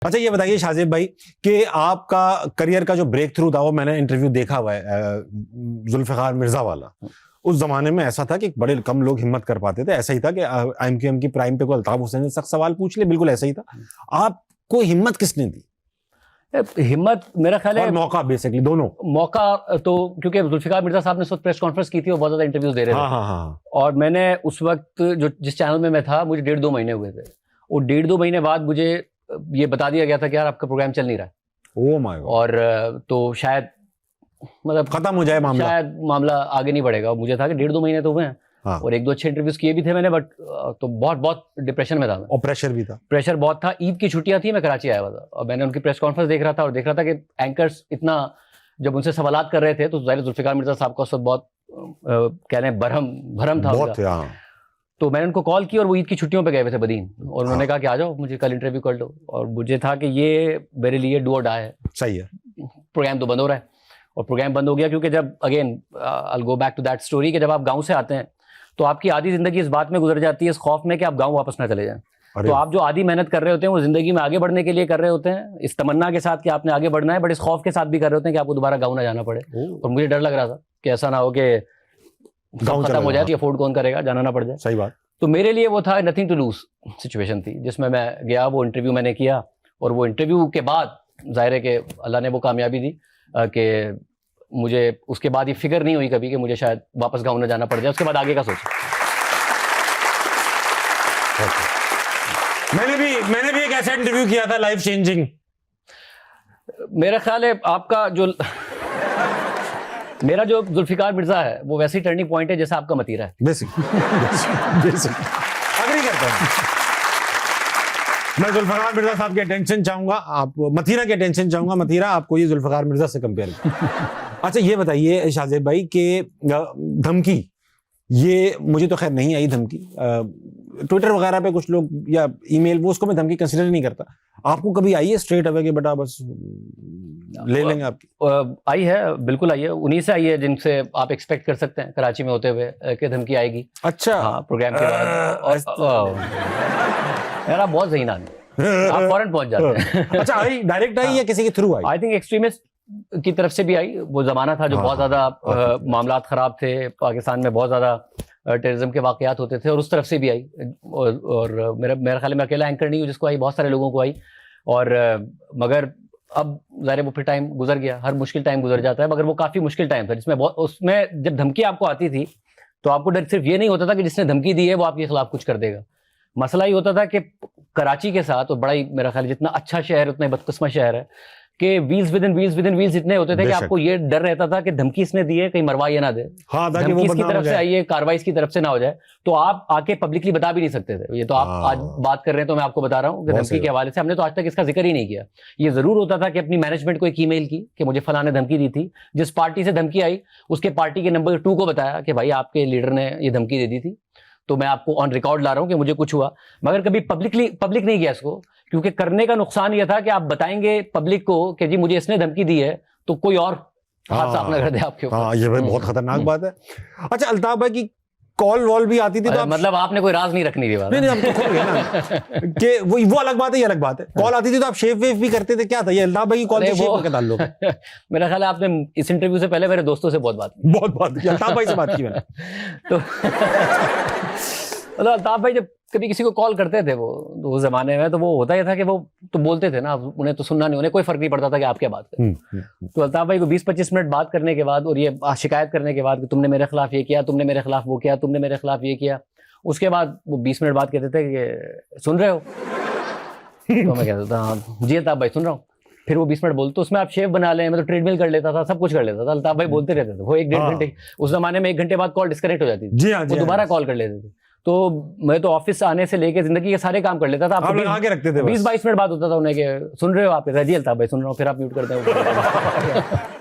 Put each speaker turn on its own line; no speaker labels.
अच्छा ये बताइए शाजिब भाई कि आपका करियर का जो ब्रेक थ्रू था, वो मैंने इंटरव्यू देखा हुआ है जुल्फिकार मिर्जा वाला। उस जमाने में ऐसा था कि बड़े कम लोग हिम्मत कर पाते थे। ऐसा ही था कि IMQM की प्राइम पे कोई अल्ताफ हुसैन से सख्त सवाल पूछ ले, बिल्कुल ऐसा ही था। आपको हिम्मत किसने दी?
हिम्मत मेरा ख्याल है,
मौका बेसिकली दोनों
मौका तो क्योंकि जुल्फिकार मिर्जा साहब ने उस वक्त प्रेस कॉन्फ्रेंस की थी, वो बहुत ज्यादा इंटरव्यूज दे रहे थे।
हाँ।
और मैंने उस वक्त जिस चैनल में मैं था, मुझे 1.5-2 महीने हुए थे। और 1.5-2 महीने बाद मुझे ये बता दिया गया था कि यार आपका प्रोग्राम चल नहीं रहा है।
Oh my God.
और तो शायद मतलब
खत्म हो जाए मामला,
शायद मामला आगे नहीं बढ़ेगा। मुझे था कि 1.5-2 महीने तो हुए हैं।
हाँ।
और 1-2 अच्छे इंटरव्यूज किए भी थे मैंने, बट तो बहुत डिप्रेशन में था मैं।
और प्रेशर भी था,
प्रेशर बहुत था। ईद की छुट्टियां थी, मैं कराची आया हुआ था और मैंने उनकी प्रेस कॉन्फ्रेंस देख रहा था और देख रहा था कि एंकर्स इतना जब उनसे सवालात कर रहे थे तो ज़ाहिर जुल्फिकार मिर्जा साहब का उस वक्त बहुत कह रहे हैं भरम था
बहुत।
तो मैंने उनको कॉल की और वो ईद की छुट्टियों पे गए हुए थे बदीन, और उन्होंने कहा कि आ जाओ, मुझे कल इंटरव्यू कर लो। और मुझे था कि ये मेरे लिए डू और डाई है।
सही है।
प्रोग्राम तो बंद हो रहा है, और प्रोग्राम बंद हो गया क्योंकि जब again I go back to that story कि जब आप गाँव से आते हैं तो आपकी आधी जिंदगी इस बात में गुजर जाती है, इस खौफ में कि आप गाँव वापस ना चले जाएं। तो आप जो आधी मेहनत कर रहे होते हैं वो जिंदगी में आगे बढ़ने के लिए कर रहे होते हैं, इस तमन्ना के साथ कि आपने आगे बढ़ना है, बट इस खौफ के साथ भी कर रहे होते हैं कि आपको दोबारा गाँव ना जाना पड़े। और मुझे डर लग रहा था कि ऐसा ना हो कि गाँव खत्म हो जाए तो अफोर्ड कौन करेगा, जाना ना पड़ जाए।
सही बात।
तो मेरे लिए वो था नथिंग टू लूज सिचुएशन थी, जिसमें मैं गया, वो इंटरव्यू मैंने किया। और वो इंटरव्यू के बाद जाहिर है कि अल्लाह ने वो कामयाबी दी कि मुझे उसके बाद ये फिक्र नहीं हुई कभी कि मुझे शायद वापस गाँव ना जाना पड़ जाए। उसके बाद आगे का सोचा।
मैंने भी एक ऐसा इंटरव्यू किया था, लाइफ चेंजिंग।
मेरा ख्याल है आपका जो मेरा जो जुल्फिकार मिर्जा है वो वैसे ही टर्निंग पॉइंट है जैसा आपका मतीरा है।
बेसिक अग्री करता हूं। मैं जुल्फिकार मिर्जा साहब के अटेंशन चाहूंगा, आप मथीरा के अटेंशन चाहूंगा। मथीरा आपको ये जुल्फिकार मिर्जा से कंपेयर अच्छा ये बताइए शाजिब भाई कि धमकी, ये मुझे तो खैर नहीं आई धमकी। ट्विटर वगैरह पे कुछ लोग या ईमेल, वो उसको मैं धमकी कंसिडर नहीं करता। आपको कभी आई है स्ट्रेट अवे कि बेटा बस ले लेंगे आपकी?
आई है, बिल्कुल आई है। उन्हीं से आई है जिनसे आप एक्सपेक्ट कर सकते हैं कराची में होते हुए कि धमकी आएगी।
अच्छा।
हाँ, प्रोग्राम के बाद। यार आप बहुत सही नाम, आप फौरन पहुंच जाते हैं।
अच्छा, आई डायरेक्ट आई या किसी के through I?
I think extremist की तरफ से भी आई। वो जमाना था जो बहुत ज्यादा मामला खराब थे, पाकिस्तान में बहुत ज्यादा टेररिज्म के वाकयात होते थे, और उस तरफ से भी आई। और मेरा ख्याल में अकेला एंकर नहीं हूँ जिसको आई, बहुत सारे लोगों को आई। और मगर अब ज़ाहिर वो फिर टाइम गुजर गया, हर मुश्किल टाइम गुजर जाता है, मगर वो काफ़ी मुश्किल टाइम था जिसमें उसमें जब धमकी आपको आती थी तो आपको डर सिर्फ ये नहीं होता था कि जिसने धमकी दी है वो आपके खिलाफ कुछ कर देगा। मसला ये होता था कि कराची के साथ, और बड़ा ही मेरा ख्याल जितना अच्छा शहर उतना ही बदकिस्मत शहर है, कि व्हील्स विद इन व्हील्स इतने होते थे कि आपको ये डर रहता था कि धमकी इसने दी है, कहीं मरवा ये ना दे।
हाँ,
धमकी इसकी तरफ से आई है, कार्रवाई इसकी तरफ से ना हो जाए, तो आप आके पब्लिकली बता भी नहीं सकते थे। ये तो आप आज बात कर रहे हैं तो मैं आपको बता रहा हूँ कि धमकी के हवाले से हमने तो आज तक इसका जिक्र ही नहीं किया। ये जरूर होता था कि अपनी मैनेजमेंट को एक ईमेल की कि मुझे फलां ने धमकी दी थी, जिस पार्टी से धमकी आई उसके पार्टी के नंबर 2 को बताया कि भाई आपके लीडर ने ये धमकी दे दी थी, तो मैं आपको ऑन रिकॉर्ड ला रहा हूं कि मुझे कुछ हुआ। मगर कभी पब्लिक नहीं किया इसको, क्योंकि करने का नुकसान यह था कि आप बताएंगे पब्लिक को कि जी मुझे इसने धमकी दी है, तो कोई और हाथ साफ ना कर दे आपके ऊपर।
हाँ, ये भाई बहुत खतरनाक बात है। अच्छा, अल्ताफ भाई की कॉल वॉल भी आती थी तो
मतलब आपने कोई राज नहीं रखनी थी बात?
नहीं, हम तो खोल गए ना कि वो अलग बात है, ये अलग बात है। कॉल आती थी तो आप शेव वेव भी करते थे, क्या था ये अल्ताफ भाई की कॉल से शेव का ताल्लुक?
मेरा ख्याल है आपने इस इंटरव्यू से पहले मेरे दोस्तों से बहुत बात
की, अल्ताफ भाई से बात की मैंने।
तो मतलब अल्ताफ भाई जब कभी किसी को कॉल करते थे वो उस जमाने में, तो वो होता ही था कि वो तो बोलते थे ना, उन्हें तो सुनना नहीं, उन्हें कोई फर्क नहीं पड़ता था कि आप क्या बात करें। तो अल्ताफ भाई को 20-25 मिनट बात करने के बाद और ये शिकायत करने के बाद कि तुमने मेरे खिलाफ ये किया, तुमने मेरे खिलाफ वो किया, तुमने मेरे खिलाफ ये किया, उसके बाद वो 20 मिनट बाद कहते थे कि सुन रहे हो? तो मैं कहता था हाँ जी अल्ताफ भाई सुन रहा हूँ। फिर वो 20 मिनट बोलते, तो उसमें आप शेव बना लें, मतलब ट्रेडमिल कर लेता था, सब कुछ कर लेता था। अल्ताफ भाई बोलते रहते थे। वो 1-1.5 घंटे, उस जमाने में 1 घंटे बाद कॉल डिस्कनेक्ट हो जाती थी, वो दोबारा कॉल कर लेते थे। तो मैं तो ऑफिस आने से लेके जिंदगी के सारे काम कर लेता था।
आप आगे रखते थे,
20-22 मिनट बाद होता था उन्हें कि सुन रहे हो आप? जी अल्ताफ भाई सुन रहा हूँ, फिर आप म्यूट कर दें।